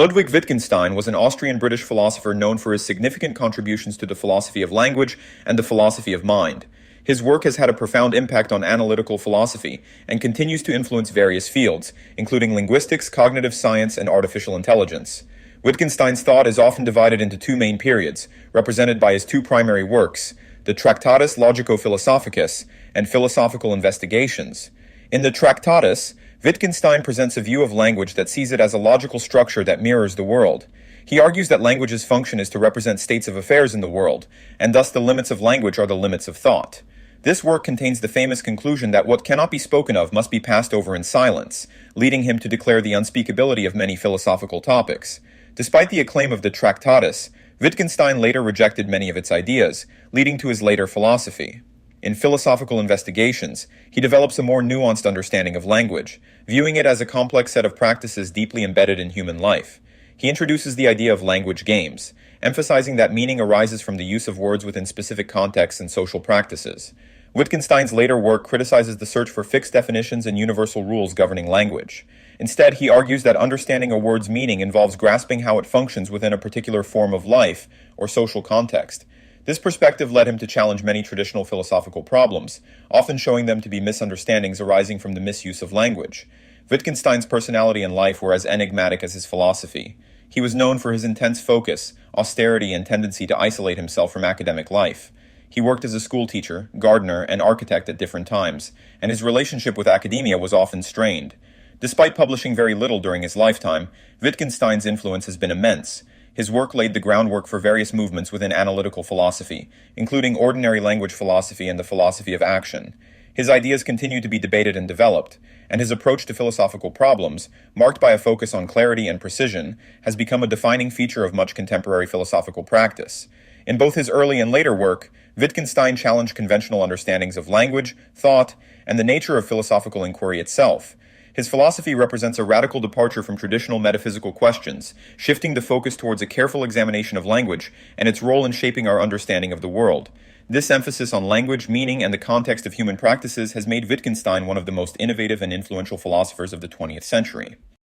Ludwig Wittgenstein was an Austrian-British philosopher known for his significant contributions to the philosophy of language and the philosophy of mind. His work has had a profound impact on analytical philosophy and continues to influence various fields, including linguistics, cognitive science, and artificial intelligence. Wittgenstein's thought is often divided into two main periods, represented by his two primary works, the Tractatus Logico-Philosophicus and Philosophical Investigations. In the Tractatus, Wittgenstein presents a view of language that sees it as a logical structure that mirrors the world. He argues that language's function is to represent states of affairs in the world, and thus the limits of language are the limits of thought. This work contains the famous conclusion that what cannot be spoken of must be passed over in silence, leading him to declare the unspeakability of many philosophical topics. Despite the acclaim of the Tractatus, Wittgenstein later rejected many of its ideas, leading to his later philosophy. In Philosophical Investigations, he develops a more nuanced understanding of language, viewing it as a complex set of practices deeply embedded in human life. He introduces the idea of language games, emphasizing that meaning arises from the use of words within specific contexts and social practices. Wittgenstein's later work criticizes the search for fixed definitions and universal rules governing language. Instead, he argues that understanding a word's meaning involves grasping how it functions within a particular form of life or social context. This perspective led him to challenge many traditional philosophical problems, often showing them to be misunderstandings arising from the misuse of language. Wittgenstein's personality and life were as enigmatic as his philosophy. He was known for his intense focus, austerity, and tendency to isolate himself from academic life. He worked as a schoolteacher, gardener, and architect at different times, and his relationship with academia was often strained. Despite publishing very little during his lifetime, Wittgenstein's influence has been immense. His work laid the groundwork for various movements within analytical philosophy, including ordinary language philosophy and the philosophy of action. His ideas continue to be debated and developed, and his approach to philosophical problems, marked by a focus on clarity and precision, has become a defining feature of much contemporary philosophical practice. In both his early and later work, Wittgenstein challenged conventional understandings of language, thought, and the nature of philosophical inquiry itself. His philosophy represents a radical departure from traditional metaphysical questions, shifting the focus towards a careful examination of language and its role in shaping our understanding of the world. This emphasis on language, meaning, and the context of human practices has made Wittgenstein one of the most innovative and influential philosophers of the 20th century.